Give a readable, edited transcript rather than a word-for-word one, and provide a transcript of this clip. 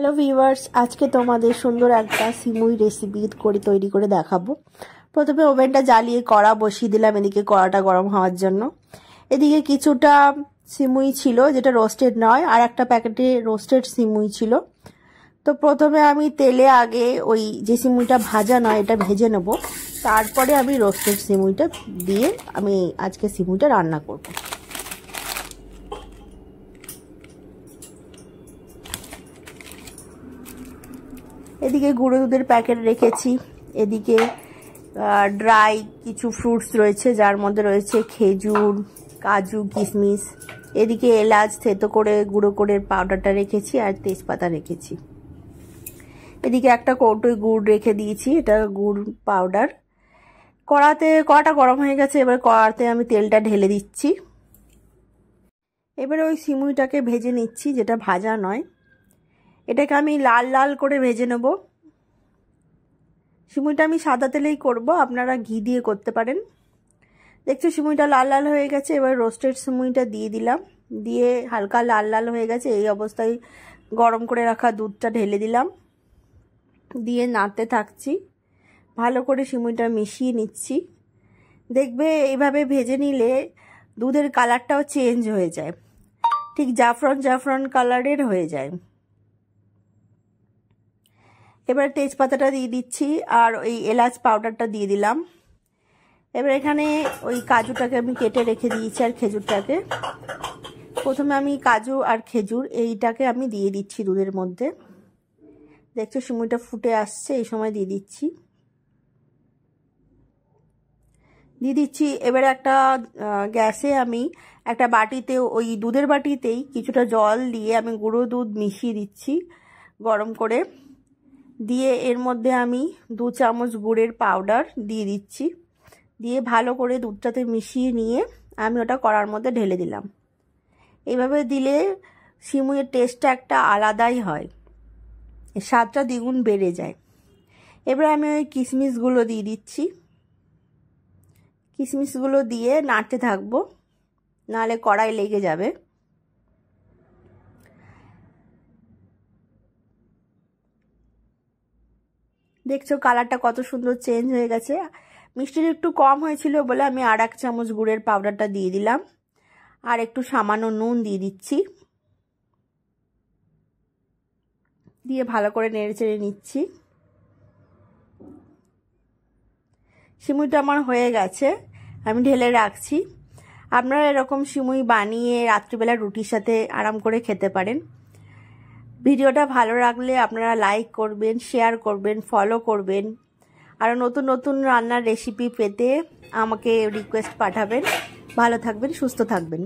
Hello viewers, আজকে তোমাদের সুন্দর একটা সিমুই রেসিপি তৈরি করে দেখাবো। প্রথমে ওভেনটা জ্বালিয়ে কড়া বসিয়ে দিলাম, এদিকে কড়াটা গরম হওয়ার জন্য। এদিকে কিছুটা সিমুই ছিল যেটা রোস্টেড নয়, আর একটা প্যাকেটে রোস্টেড সিমুই ছিল। তো প্রথমে আমি তেলে আগে ওই যে সিমুইটা ভাজা নয় এটা ভেজে নেব, তারপরে আমি রোস্টেড সিমুইটা দিয়ে আমি আজকে সিমুইটা রান্না করব। এদিকে গুঁড়ো দুধের প্যাকেট রেখেছি, এদিকে ড্রাই কিছু ফ্রুটস রয়েছে যার মধ্যে রয়েছে খেজুর, কাজু, কিশমিশ। এদিকে এলাচ থেতো করে গুঁড়ো করে পাউডারটা রেখেছি, আর তেজপাতা রেখেছি। এদিকে একটা কৌটোয় গুড় রেখে দিয়েছি, এটা গুড় পাউডার। কড়াটা গরম হয়ে গেছে, এবার কড়াতে আমি তেলটা ঢেলে দিচ্ছি। এবারে ওই সিমুইটাকে ভেজে নিচ্ছি, যেটা ভাজা নয়। এটাকে আমি লাল লাল করে ভেজে নেব। সিমুইটা আমি সাদা তেলেই করব, আপনারা ঘি দিয়ে করতে পারেন। দেখছো সিমুইটা লাল লাল হয়ে গেছে, এবার রোস্টেড সিমুইটা দিয়ে দিলাম। দিয়ে হালকা লাল লাল হয়ে গেছে, এই অবস্থায় গরম করে রাখা দুধটা ঢেলে দিলাম, দিয়ে নাড়তে থাকছি। ভালো করে সিমুইটা মিশিয়ে নিচ্ছি। দেখবে এইভাবে ভেজে নিলে দুধের কালারটাও চেঞ্জ হয়ে যায়, ঠিক জাফরান জাফরান কালারের হয়ে যায়। এবার তেজপাতাটা দিয়ে দিচ্ছি, আর ওই এলাচ পাউডারটা দিয়ে দিলাম। এবার এখানে ওই কাজুটাকে আমি কেটে রেখে দিয়েছি, আর খেজুরটাকে। প্রথমে আমি কাজু আর খেজুর এইটাকে আমি দিয়ে দিচ্ছি দুধের মধ্যে। দেখছো সিমুইটা ফুটে আসছে, এই সময় দিয়ে দিচ্ছি। এবারে একটা গ্যাসে আমি একটা বাটিতে, ওই দুধের বাটিতেই কিছুটা জল দিয়ে আমি গুঁড়ো দুধ মিশিয়ে দিচ্ছি গরম করে। দিয়ে এর মধ্যে আমি 2 চামচ গুড়ের পাউডার দিয়ে দিচ্ছি। দিয়ে ভালো করে দুধটাতে মিশিয়ে নিয়ে আমি ওটা কড়ার মধ্যে ঢেলে দিলাম। এইভাবে দিলে সিমুইয়ের টেস্টটা একটা আলাদাই হয়, স্বাদটা দ্বিগুণ বেড়ে যায়। এবার আমি ওই কিশমিশগুলো দিয়ে দিচ্ছি। কিশমিশগুলো দিয়ে নাড়তে থাকবো, নাহলে কড়াই লেগে যাবে। দেখছো কালারটা কত সুন্দর চেঞ্জ হয়ে গেছে। মিষ্টিটা একটু কম হয়েছিল বলে আমি আর 1 চামচ গুড়ের পাউডারটা দিয়ে দিলাম, আর একটু সামান্য নুন দিয়ে দিচ্ছি। দিয়ে ভালো করে নেড়ে চেড়ে নিচ্ছি। সিমুইটা আমার হয়ে গেছে, আমি ঢেলে রাখছি। আপনারা এরকম সিমুই বানিয়ে রাত্রিবেলা রুটির সাথে আরাম করে খেতে পারেন। ভিডিওটা ভালো লাগলে আপনারা লাইক করবেন, শেয়ার করবেন, ফলো করবেন। আর নতুন নতুন রান্নার রেসিপি পেতে আমাকে রিকোয়েস্ট পাঠাবেন। ভালো থাকবেন, সুস্থ থাকবেন।